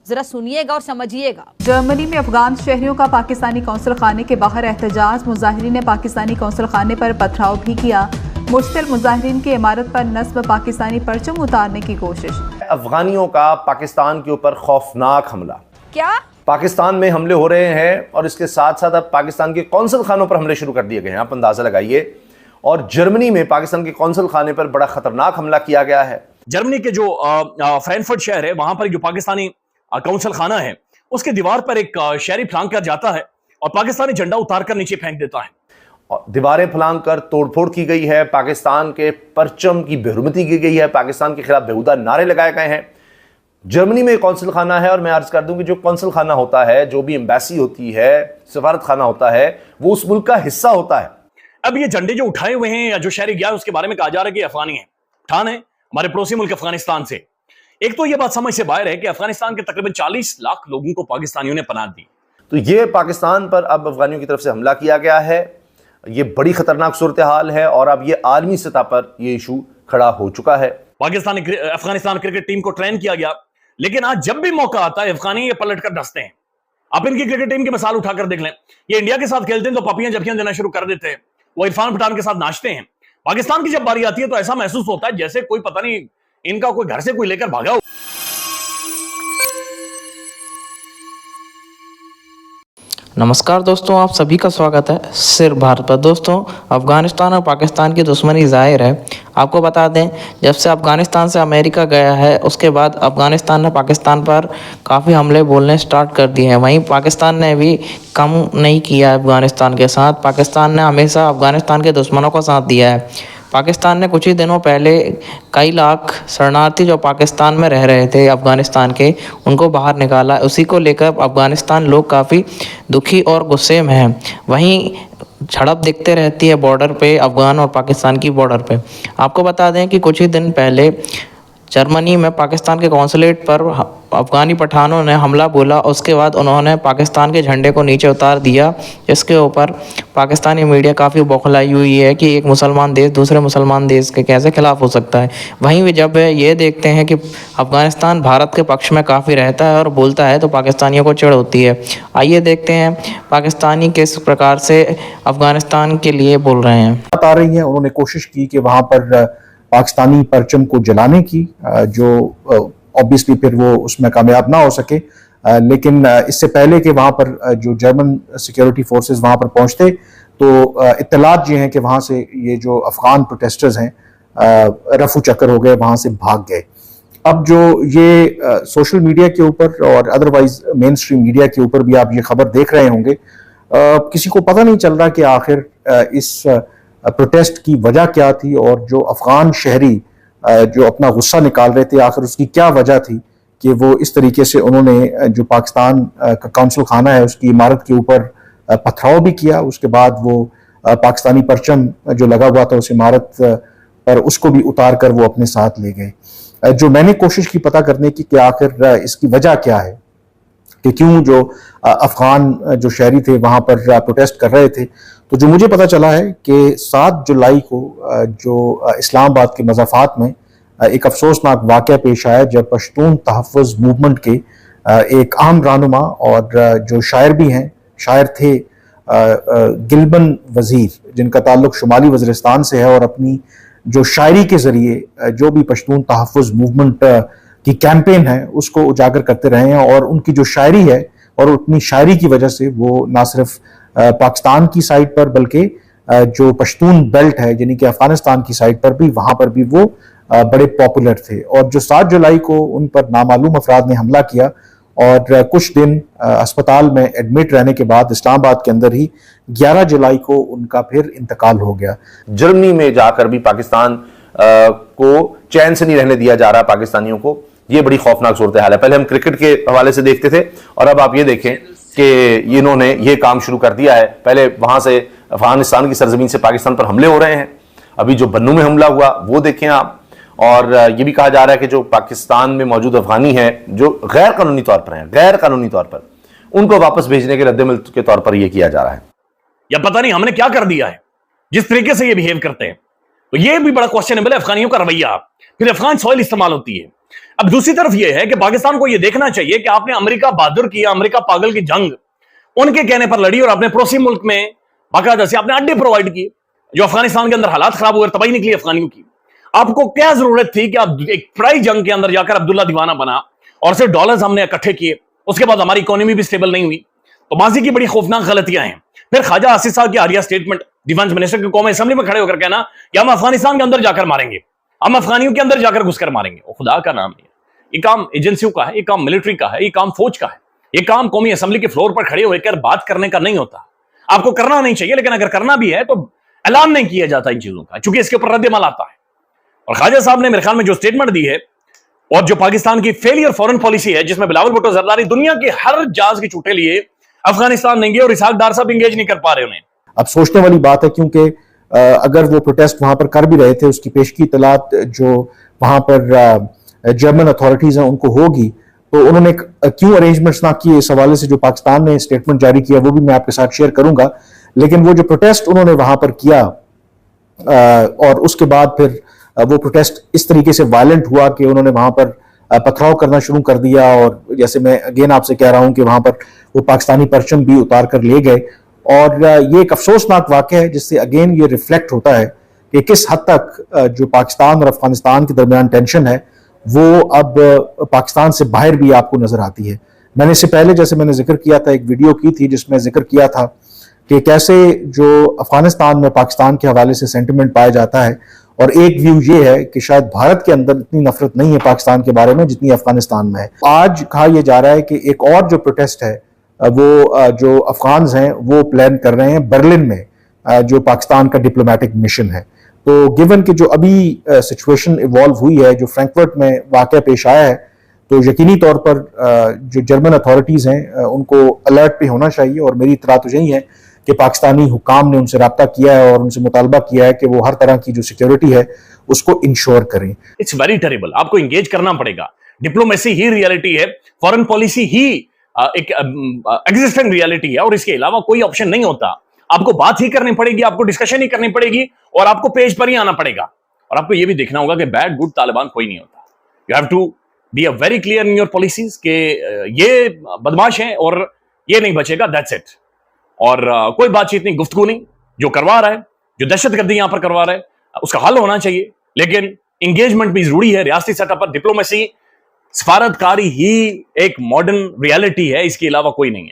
जरा सुनिएगा और समझिएगा। जर्मनी में अफगान शहरियों का पाकिस्तानी कौंसल खाने के बाहर एहतजाज। मुजाहिरीन ने पाकिस्तानी कौंसल खाने पर पथराव भी किया। मुश्तिल मुजाहिरीन की इमारत पर नस्ब पाकिस्तानी परचम उतारने की कोशिश। अफगानियों का पाकिस्तान के ऊपर खौफनाक हमला। क्या पाकिस्तान में हमले हो रहे हैं और इसके साथ साथ अब पाकिस्तान के कौंसल खानों पर हमले शुरू कर दिए गए हैं। आप अंदाजा लगाइए। और जर्मनी में पाकिस्तान के कौंसल खाने पर बड़ा खतरनाक हमला किया गया है। जर्मनी के जो फ्रैंकफर्ट शहर है, वहां पर जो पाकिस्तानी कौंसल खाना है, उसके दीवार पर एक शहरी फलांग कर जाता है और पाकिस्तानी झंडा उतार कर नीचे फेंक देता है। और दीवारें फलांग कर तोड़फोड़ की गई है। पाकिस्तान के परचम की बेहुरमती की गई है। पाकिस्तान के खिलाफ बेहुदा नारे लगाए गए हैं। जर्मनी में कौंसल खाना है और मैं अर्ज कर दूं कि जो कौंसल खाना होता है, जो भी एम्बेसी होती है, सफारत खाना होता है, वो उस मुल्क का हिस्सा होता है। अब ये झंडे जो उठाए हुए हैं या जो शहरी गया, उसके बारे में कहा जा रहा है कि अफगानी है, ठान है हमारे पड़ोसी मुल्क अफगानिस्तान से। एक तो ये बात समझ से बाहर है कि अफगानिस्तान के तकरीबन 40 लाख लोगों को पाकिस्तानियों ने पनाह दी। तो ये पाकिस्तान पर अब अफगानियों की तरफ से हमला किया गया है। ये बड़ी खतरनाक सूरत हाल है और अब ये आलमी सतह पर ये इशू खड़ा हो चुका है। अफगानिस्तान क्रिकेट टीम को ट्रेन किया गया, लेकिन आज जब भी मौका आता है अफगानी ये पलट कर धंसते हैं। आप इनकी क्रिकेट टीम की मिसाल उठाकर देख लें। ये इंडिया के साथ खेलते हैं तो पपियां झपकियां देना शुरू कर देते हैं, वो इरफान पठान के साथ नाचते हैं। पाकिस्तान की जब बारी आती है तो ऐसा महसूस होता है जैसे कोई पता नहीं इनका कोई घर से कोई लेकर भागा हो। नमस्कार दोस्तों, आप सभी का स्वागत है सिर्फ भारत पर। दोस्तों, अफगानिस्तान और पाकिस्तान की दुश्मनी जाहिर है। आपको बता दें, जब से अफगानिस्तान से अमेरिका गया है उसके बाद अफगानिस्तान ने पाकिस्तान पर काफ़ी हमले बोलने स्टार्ट कर दिए हैं। वहीं पाकिस्तान ने भी कम नहीं किया अफगानिस्तान के साथ। पाकिस्तान ने हमेशा अफगानिस्तान के दुश्मनों का साथ दिया है। पाकिस्तान ने कुछ ही दिनों पहले कई लाख शरणार्थी जो पाकिस्तान में रह रहे थे अफ़गानिस्तान के, उनको बाहर निकाला। उसी को लेकर अफ़गानिस्तान लोग काफ़ी दुखी और गुस्से में हैं। वहीं झड़प दिखते रहती है बॉर्डर पे, अफ़गान और पाकिस्तान की बॉर्डर पे। आपको बता दें कि कुछ ही दिन पहले जर्मनी में पाकिस्तान के कौंसलेट पर अफ़गानी पठानों ने हमला बोला। उसके बाद उन्होंने पाकिस्तान के झंडे को नीचे उतार दिया, जिसके ऊपर पाकिस्तानी मीडिया काफ़ी बौखलाई हुई है कि एक मुसलमान देश दूसरे मुसलमान देश के कैसे खिलाफ हो सकता है। वहीं भी जब ये देखते हैं कि अफ़गानिस्तान भारत के पक्ष में काफ़ी रहता है और बोलता है तो पाकिस्तानियों को चिढ़ होती है। आइए देखते हैं पाकिस्तानी किस प्रकार से अफ़गानिस्तान के लिए बोल रहे हैं। बात आ रही है, उन्होंने कोशिश की कि वहाँ पर पाकिस्तानी परचम को जलाने की, जो ऑब्वियसली फिर वो उसमें कामयाब ना हो सके। लेकिन इससे पहले कि वहाँ पर जो जर्मन सिक्योरिटी फोर्सेस वहाँ पर पहुँचते तो इत्तलात ये हैं कि वहाँ से ये जो अफगान प्रोटेस्टर्स हैं रफू चक्कर हो गए, वहाँ से भाग गए। अब जो ये सोशल मीडिया के ऊपर और अदरवाइज मेन स्ट्रीम मीडिया के ऊपर भी आप ये खबर देख रहे होंगे, किसी को पता नहीं चल रहा कि आखिर इस प्रोटेस्ट की वजह क्या थी और जो अफगान शहरी जो अपना गुस्सा निकाल रहे थे, आखिर उसकी क्या वजह थी कि वो इस तरीके से उन्होंने जो पाकिस्तान का कौंसल खाना है उसकी इमारत के ऊपर पथराव भी किया। उसके बाद वो पाकिस्तानी परचम जो लगा हुआ था उस इमारत पर उसको भी उतार कर वो अपने साथ ले गए। जो मैंने कोशिश की पता करने की कि आखिर इसकी वजह क्या है कि क्यों जो अफगान जो शहरी थे वहाँ पर प्रोटेस्ट कर रहे थे, तो जो मुझे पता चला है कि 7 जुलाई को जो इस्लामाबाद के मज़ाफ़ात में एक अफसोसनाक वाक़या पेश आया, जब पश्तून तहफ़्फ़ुज़ मूवमेंट के एक अहम रहनुमा और जो शायर भी हैं, शायर थे गिलबन वज़ीर, जिनका ताल्लुक़ शुमाली वज़ीरिस्तान से है और अपनी जो शायरी के ज़रिए जो भी पश्तून तहफ़्फ़ुज़ मूवमेंट की कैंपेन है उसको उजागर करते रहे हैं। और उनकी जो शायरी है और अपनी शायरी की वजह से वो ना सिर्फ पाकिस्तान की साइड पर बल्कि जो पश्तून बेल्ट है यानी कि अफगानिस्तान की साइड पर भी, वहाँ पर भी वो बड़े पॉपुलर थे। और जो 7 जुलाई को उन पर नामालूम अफराद ने हमला किया और कुछ दिन अस्पताल में एडमिट रहने के बाद इस्लामाबाद के अंदर ही 11 जुलाई को उनका फिर इंतकाल हो गया। जर्मनी में जाकर भी पाकिस्तान को चैन से नहीं रहने दिया जा रहा पाकिस्तानियों को। ये बड़ी खौफनाक सूरत हाल है। पहले हम क्रिकेट के हवाले से देखते थे और अब आप ये देखें कि इन्होंने ये काम शुरू कर दिया है। पहले वहां से अफगानिस्तान की सरजमीन से पाकिस्तान पर हमले हो रहे हैं। अभी जो बन्नू में हमला हुआ वो देखें आप। और ये भी कहा जा रहा है कि जो पाकिस्तान में मौजूद अफगानी हैं जो गैर कानूनी तौर पर हैं, गैर कानूनी तौर पर, उनको वापस भेजने के रद्दमल के तौर पर यह किया जा रहा है। या पता नहीं हमने क्या कर दिया है जिस तरीके से ये बिहेव करते हैं। तो ये भी बड़ा क्वेश्चनेबल है अफगानियों का रवैया। फिर अफगान सॉइल इस्तेमाल होती है, अब दूसरी तरफ यह है कि पाकिस्तान को यह देखना चाहिए कि आपने अमेरिका बहादुर की, अमेरिका पागल की जंग उनके कहने पर लड़ी और अपने पड़ोसी मुल्क में बाकायदा से आपने अड्डे प्रोवाइड किए। जो अफगानिस्तान के अंदर हालात खराब हुए, तबाही निकली अफगानियों की, आपको क्या जरूरत थी कि आप एक पराई जंग के अंदर जाकर अब्दुल्ला दीवाना बना और सिर्फ डॉलर्स हमने इकट्ठे किए, उसके बाद हमारी इकोनॉमी भी स्टेबल नहीं हुई। तो माजी की बड़ी खौफनाक गलतियां हैं। फिर ख्वाजा आसिफ साहब की आरिया स्टेटमेंट, डिफेंस मिनिस्टर के कौमी असेंबली में खड़े होकर कहना कि हम अफगानिस्तान के अंदर जाकर मारेंगे, हम अफगानियों के अंदर जाकर घुसकर मारेंगे। वो खुदा का नाम है, ये काम एजेंसियों का है, ये काम मिलिट्री का है, ये काम फौज का है, ये काम कौमी असेंबली के फ्लोर पर खड़े होकर बात करने का नहीं होता। आपको करना नहीं चाहिए, लेकिन अगर करना भी है तो ऐलान नहीं किया जाता इन चीजों का, चूंकि इसके ऊपर रद्द-ए-अमल आता है। और ख्वाजा साहब ने मेरे ख्याल में जो स्टेटमेंट दी है और जो पाकिस्तान की फेलियर फॉरेन पॉलिसी है, जिसमें बिलावल भुट्टो जरदारी दुनिया के हर जहाज की चूटे लिए अफगानिस्तान नहीं गए और इसहाक डार साहब इंगेज नहीं कर पा रहे उन्हें। अब सोचने वाली बात है, क्योंकि अगर वो प्रोटेस्ट वहां पर कर भी रहे थे, उसकी पेशगी इतलात जो वहां पर जर्मन अथॉरिटीज हैं उनको होगी, तो उन्होंने क्यों अरेंजमेंट्स ना किए, इस हवाले से जो पाकिस्तान ने स्टेटमेंट जारी किया वो भी मैं आपके साथ शेयर करूंगा। लेकिन वो जो प्रोटेस्ट उन्होंने वहां पर किया और उसके बाद फिर वो प्रोटेस्ट इस तरीके से वायलेंट हुआ कि उन्होंने वहां पर पथराव करना शुरू कर दिया, और जैसे मैं अगेन आपसे कह रहा हूं कि वहां पर वो पाकिस्तानी परचम भी उतार कर ले गए। और ये एक अफसोसनाक वाक़या है, जिससे अगेन ये रिफ्लेक्ट होता है कि किस हद तक जो पाकिस्तान और अफगानिस्तान के दरमियान टेंशन है वो अब पाकिस्तान से बाहर भी आपको नजर आती है। मैंने इससे पहले, जैसे मैंने जिक्र किया था, एक वीडियो की थी जिसमें जिक्र किया था कि कैसे जो अफगानिस्तान में पाकिस्तान के हवाले से सेंटिमेंट पाया जाता है, और एक व्यू ये है कि शायद भारत के अंदर इतनी नफरत नहीं है पाकिस्तान के बारे में जितनी अफगानिस्तान में है। आज कहा यह जा रहा है कि एक और जो प्रोटेस्ट है वो जो अफगान्स हैं वो प्लान कर रहे हैं बर्लिन में, जो पाकिस्तान का डिप्लोमेटिक मिशन है। तो गिवन कि जो अभी सिचुएशन इवॉल्व हुई है, जो फ्रैंकफर्ट में वाकया पेश आया है, तो यकीनी तौर पर जो जर्मन अथॉरिटीज़ हैं उनको अलर्ट पे होना चाहिए। और मेरी इत्तला तो यही है कि पाकिस्तानी हुकाम ने उनसे रब्ता किया है और उनसे मुतालबा किया है कि वो हर तरह की जो सिक्योरिटी है उसको इंश्योर करें। इट्स वेरी टेरिबल, आपको इंगेज करना पड़ेगा। डिप्लोमेसी ही रियलिटी है, फॉरेन पॉलिसी ही एक एग्जिस्टिंग रियलिटी है, और इसके अलावा कोई ऑप्शन नहीं होता। आपको बात ही करनी पड़ेगी, आपको डिस्कशन ही करनी पड़ेगी, और आपको पेज पर ही आना पड़ेगा। और आपको यह भी देखना होगा कि बैड गुड तालिबान कोई नहीं होता। You have to be very clear in your policies के ये बदमाश है और ये नहीं बचेगा, दैट्स इट। और कोई बातचीत नहीं, गुफ्तगू नहीं। जो करवा रहा है, जो दहशतगर्दी यहां पर करवा रहा है, उसका हल होना चाहिए, लेकिन इंगेजमेंट भी जरूरी है। रियासती सतह पर डिप्लोमेसी, सफारतकारी ही एक मॉडर्न रियलिटी है, इसके अलावा कोई नहीं है।